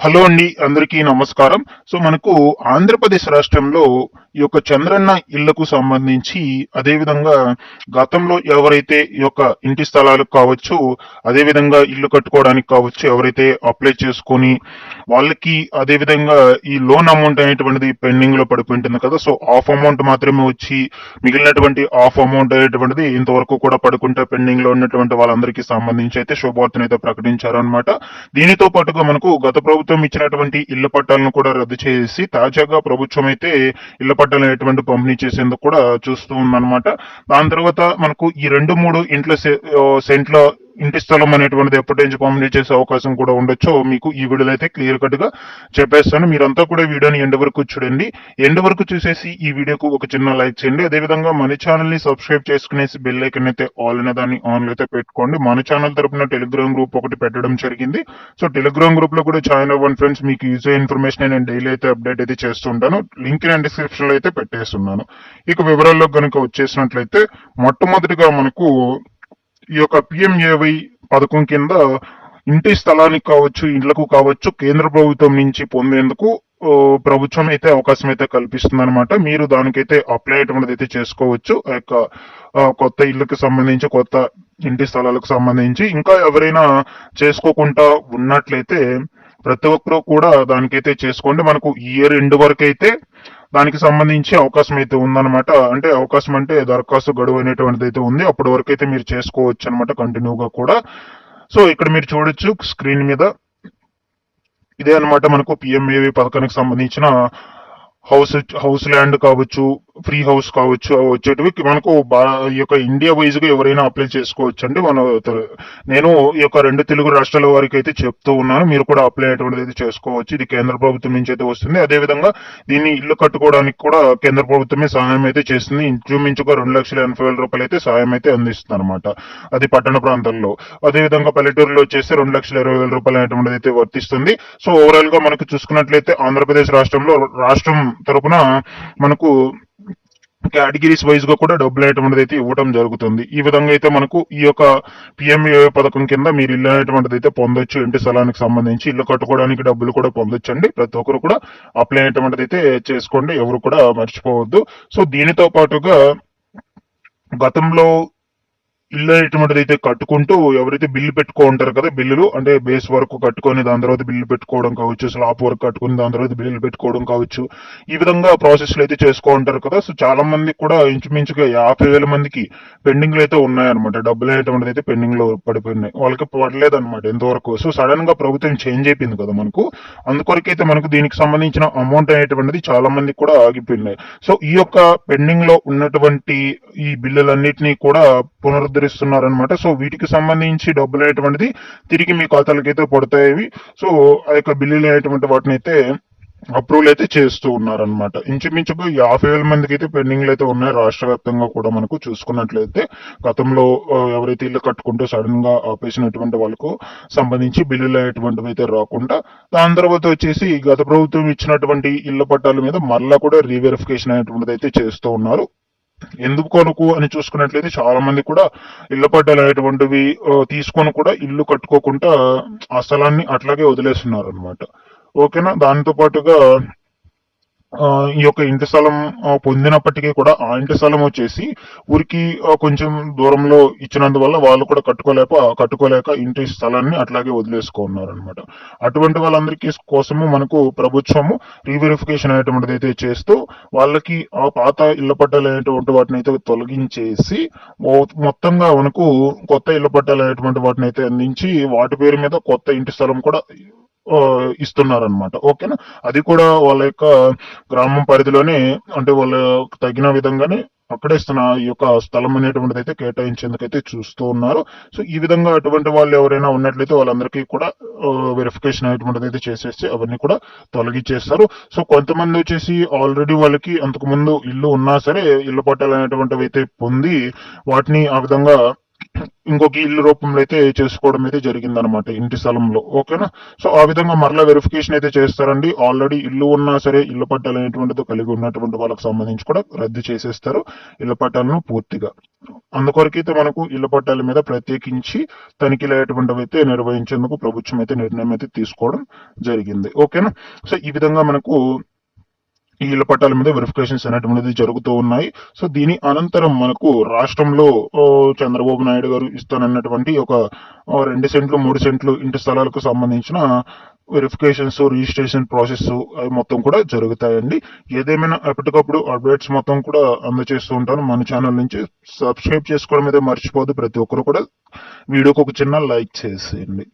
Hello అండి, అందరికీ నమస్కారం. సో మనకు ఆంధ్రప్రదేశ్ రాష్ట్రంలో ఈ యొక్క చంద్రన్న ఇళ్లకు సంబంధించి అదేవిధంగా గతంలో ఎవరైతే ఈ యొక్క ఇంటి స్థలాలకు కావచ్చు, అదేవిధంగా ఇల్లు కట్టుకోవడానికి కావచ్చు, ఎవరైతే అప్లై చేసుకొని వాళ్ళకి అదేవిధంగా ఈ లోన్ అమౌంట్ అనేటువంటిది పెండింగ్ లో పడిపోయింటుంది కదా. సో ఆఫ్ అమౌంట్ మాత్రమే వచ్చి మిగిలినటువంటి ఆఫ్ అమౌంట్ అనేటువంటిది ఇంతవరకు కూడా పడుకుంటే పెండింగ్ లో ఉన్నటువంటి వాళ్ళందరికీ సంబంధించి అయితే శుభవార్తను అయితే ప్రకటించారు అనమాట. దీనితో పాటుగా మనకు గత ప్రభుత్వం ఇచ్చినటువంటి ఇళ్ల పట్టాలను కూడా రద్దు చేసి తాజాగా ప్రభుత్వం అయితే ఇళ్ల పట్టాలు అనేటువంటి పంపిణీ చేసేందుకు కూడా చూస్తూ ఉందన్నమాట. దాని తర్వాత మనకు ఈ 2-3 ఇంట్ల సెంట్ల ఇంటి స్థలం అనేటువంటిది ఎప్పటి నుంచి పంపిణీ చేసే అవకాశం కూడా ఉండొచ్చో మీకు ఈ వీడియోలో అయితే క్లియర్ కట్ గా చెప్పేస్తాను. మీరంతా కూడా వీడియోని ఎండ్ వరకు చూడండి. ఎండ్ వరకు చూసేసి ఈ వీడియోకు ఒక చిన్న లైక్ చేయండి. అదేవిధంగా మన ఛానల్ ని సబ్స్క్రైబ్ చేసుకునేసి బెల్ ఐకన్ అయితే ఆల్ అనే దాన్ని ఆన్ అయితే పెట్టుకోండి. మన ఛానల్ తరపున టెలిగ్రామ్ గ్రూప్ ఒకటి పెట్టడం జరిగింది. సో టెలిగ్రామ్ గ్రూప్ లో కూడా జాయిన్ అవ్వండి ఫ్రెండ్స్. మీకు యూజ్ అయ్యే ఇన్ఫర్మేషన్ నేను డైలీ అయితే అప్డేట్ అయితే చేస్తుంటాను. లింక్ నేను డిస్క్రిప్షన్ లో అయితే పెట్టేస్తున్నాను. ఇక వివరాల్లో కనుక వచ్చేసినట్లయితే మొట్టమొదటిగా మనకు ఈ యొక్క పిఎంఏవై పథకం కింద ఇంటి స్థలానికి కావచ్చు, ఇండ్లకు కావచ్చు, కేంద్ర ప్రభుత్వం నుంచి పొందేందుకు ప్రభుత్వం అయితే అవకాశం అయితే కల్పిస్తుంది అనమాట. మీరు దానికైతే అప్లై అయ్యేటువంటిది అయితే చేసుకోవచ్చు. ఆ యొక్క కొత్త ఇళ్ళకి సంబంధించి, కొత్త ఇంటి స్థలాలకు సంబంధించి ఇంకా ఎవరైనా చేసుకోకుండా ఉన్నట్లయితే ప్రతి ఒక్కరూ కూడా దానికైతే చేసుకోండి. మనకు ఇయర్ ఎండ్ వరకు అయితే దానికి సంబంధించి అవకాశం అయితే ఉందన్నమాట. అంటే అవకాశం అంటే దరఖాస్తు గడువు అనేటువంటిది అయితే ఉంది. అప్పటి వరకు అయితే మీరు చేసుకోవచ్చు అనమాట కంటిన్యూగా కూడా. సో ఇక్కడ మీరు చూడొచ్చు స్క్రీన్ మీద ఇదే అనమాట మనకు పిఎంఏవి పథకానికి సంబంధించిన హౌస్ ల్యాండ్ కావచ్చు, ఫ్రీ హౌస్ కావచ్చు, వచ్చేటివి మనకు ఈ యొక్క ఇండియా వైజ్ గా ఎవరైనా అప్లై చేసుకోవచ్చు అండి. నేను ఈ యొక్క 2 తెలుగు రాష్ట్రాల వారికి అయితే చెప్తూ ఉన్నాను. మీరు కూడా అప్లై అయ్యేటువంటిది అయితే చేసుకోవచ్చు. ఇది కేంద్ర ప్రభుత్వం నుంచి అయితే వస్తుంది. అదేవిధంగా దీన్ని ఇల్లు కట్టుకోవడానికి కూడా కేంద్ర ప్రభుత్వమే సహాయం అయితే చేస్తుంది. ఇంచుమించుగా 2,80,000 రూపాయలు అయితే సహాయం అయితే అందిస్తుంది అనమాట. అది పట్టణ ప్రాంతాల్లో. అదేవిధంగా పల్లెటూరులో వచ్చేసి 2,20,000 రూపాయలు అనేటువంటిది అయితే వర్తిస్తుంది. సో ఓవరాల్ గా మనకు చూసుకున్నట్లయితే ఆంధ్రప్రదేశ్ రాష్ట్రంలో రాష్ట్రం తరపున మనకు కేటగిరీస్ వైజ్ గా కూడా డబ్బులు అనేటువంటిది అయితే ఇవ్వడం జరుగుతుంది. ఈ విధంగా అయితే మనకు ఈ యొక్క పిఎంఏ పథకం కింద మీరు ఇల్లు అనేటువంటిది అయితే పొందొచ్చు. ఇంటి స్థలానికి సంబంధించి ఇల్లు కట్టుకోవడానికి డబ్బులు కూడా పొందొచ్చండి. ప్రతి ఒక్కరు కూడా అప్లై అనేటువంటిది అయితే చేసుకోండి. ఎవరు కూడా మర్చిపోవద్దు. సో దీనితో పాటుగా గతంలో ఇల్లు అనేటువంటిది అయితే కట్టుకుంటూ ఎవరైతే బిల్లు పెట్టుకో ఉంటారు కదా, బిల్లులు అంటే బేస్ వరకు కట్టుకొని దాని తర్వాత బిల్లు పెట్టుకోవడం కావచ్చు, స్లాబ్ వరకు కట్టుకుని దాని తర్వాత బిల్లులు పెట్టుకోవడం కావచ్చు, ఈ విధంగా ప్రాసెస్లు అయితే చేసుకో ఉంటారు కదా. సో చాలా మంది కూడా ఇంచుమించుగా 50,000 మందికి పెండింగ్ లో అయితే ఉన్నాయన్నమాట. డబ్బులు అనేటువంటిది అయితే పెండింగ్ లో పడిపోయినాయి. వాళ్ళకి పడలేదు అనమాట ఎంతవరకు. సో సడన్ గా ప్రభుత్వం చేంజ్ అయిపోయింది కదా మనకు. అందుకొరకైతే మనకు దీనికి సంబంధించిన అమౌంట్ అనేటువంటిది చాలా మందికి కూడా ఆగిపోయినాయి. సో ఈ యొక్క పెండింగ్ లో ఉన్నటువంటి ఈ బిల్లులన్నిటినీ కూడా పునరుద్ధరిస్తున్నారనమాట. సో వీటికి సంబంధించి డబ్బులు అనేటువంటిది తిరిగి మీ ఖాతాలకైతే పడతాయి. సో ఆ యొక్క బిల్లులు అనేటువంటి వాటిని అయితే అప్రూవల్ అయితే చేస్తూ ఉన్నారనమాట. ఇంచుమించుగా 50,000 మందికి అయితే పెండింగ్ అయితే ఉన్నాయి. రాష్ట్ర వ్యాప్తంగా కూడా మనకు చూసుకున్నట్లయితే గతంలో ఎవరైతే ఇల్లు కట్టుకుంటూ సడన్ గా ఆపేసినటువంటి వాళ్ళకు సంబంధించి బిల్లులు అనేటువంటివి అయితే రాకుండా, దాని తర్వాత వచ్చేసి గత ప్రభుత్వం ఇచ్చినటువంటి ఇళ్ల పట్టాల మీద మరలా కూడా రీవెరిఫికేషన్ అనేటువంటిది అయితే చేస్తూ ఉన్నారు. ఎందుకు కొనుకు అని చూసుకున్నట్లయితే చాలా మంది కూడా ఇళ్ల పట్టాలు అనేటువంటివి తీసుకొని కూడా ఇల్లు కట్టుకోకుండా ఆ స్థలాన్ని అట్లాగే వదిలేస్తున్నారు అనమాట. ఓకేనా. దానితో పాటుగా ఈ యొక్క ఇంటి స్థలం పొందినప్పటికీ కూడా ఆ ఇంటి స్థలం వచ్చేసి ఊరికి కొంచెం దూరంలో ఇచ్చినందువల్ల వాళ్ళు కూడా కట్టుకోలేక ఇంటి స్థలాన్ని అట్లాగే వదిలేసుకున్నారు అనమాట. అటువంటి వాళ్ళందరికీ కోసము మనకు ప్రభుత్వము రీవెరిఫికేషన్ అనేటువంటిది అయితే చేస్తూ వాళ్ళకి ఆ పాత ఇళ్ల పట్టాలు అనేటువంటి వాటిని అయితే తొలగించేసి మొత్తంగా మనకు కొత్త ఇళ్ల పట్టాలు అనేటువంటి వాటిని అయితే అందించి వాటి పేరు మీద కొత్త ఇంటి స్థలం కూడా ఇస్తున్నారనమాట. ఓకేనా. అది కూడా వాళ్ళ యొక్క గ్రామం పరిధిలోనే, అంటే వాళ్ళ తగిన విధంగానే అక్కడే ఈ యొక్క స్థలం అనేటువంటిది అయితే కేటాయించేందుకైతే చూస్తూ ఉన్నారు. సో ఈ విధంగా అటువంటి వాళ్ళు ఎవరైనా ఉన్నట్లయితే వాళ్ళందరికీ కూడా వెరిఫికేషన్ అనేటువంటిది అయితే చేసేసి అవన్నీ కూడా తొలగించేస్తారు. సో కొంతమంది వచ్చేసి ఆల్రెడీ వాళ్ళకి అంతకు ముందు ఇల్లు ఉన్నా సరే ఇల్లు పట్టాలు అనేటువంటివి అయితే పొంది వాటిని ఆ విధంగా ఇంకొక ఇల్లు రూపంలో అయితే చేసుకోవడం అయితే జరిగిందనమాట ఇంటి స్థలంలో. ఓకేనా. సో ఆ విధంగా మరలా వెరిఫికేషన్ అయితే చేస్తారండి. ఆల్రెడీ ఇల్లు ఉన్నా సరే ఇళ్ల పట్టాలు అనేటువంటిది కలిగి ఉన్నటువంటి వాళ్ళకి సంబంధించి కూడా రద్దు చేసేస్తారు ఇళ్ల పట్టాలను పూర్తిగా. అందుకొరకైతే మనకు ఇళ్ల పట్టాల మీద ప్రత్యేకించి తనిఖీలు అయ్యేటువంటివి అయితే నిర్వహించేందుకు ప్రభుత్వం అయితే నిర్ణయం అయితే తీసుకోవడం జరిగింది. ఓకేనా. సో ఈ విధంగా మనకు ఈ ఇళ్ల పట్టాల మీద వెరిఫికేషన్స్ అనేటువంటిది జరుగుతూ ఉన్నాయి. సో దీని అనంతరం మనకు రాష్ట్రంలో చంద్రబాబు నాయుడు గారు ఇస్తానన్నటువంటి ఒక 2 సెంట్లు 3 సెంట్లు ఇంటి స్థలాలకు సంబంధించిన వెరిఫికేషన్స్ రిజిస్ట్రేషన్ ప్రాసెస్ అవి మొత్తం కూడా జరుగుతాయండి. ఏదేమైనా ఎప్పటికప్పుడు అప్డేట్స్ మొత్తం కూడా అందజేస్తూ ఉంటాను మన ఛానల్ నుంచి. సబ్స్క్రైబ్ చేసుకోవడం అయితే మర్చిపోదు ప్రతి ఒక్కరు కూడా. వీడియోకి ఒక చిన్న లైక్ చేసేయండి.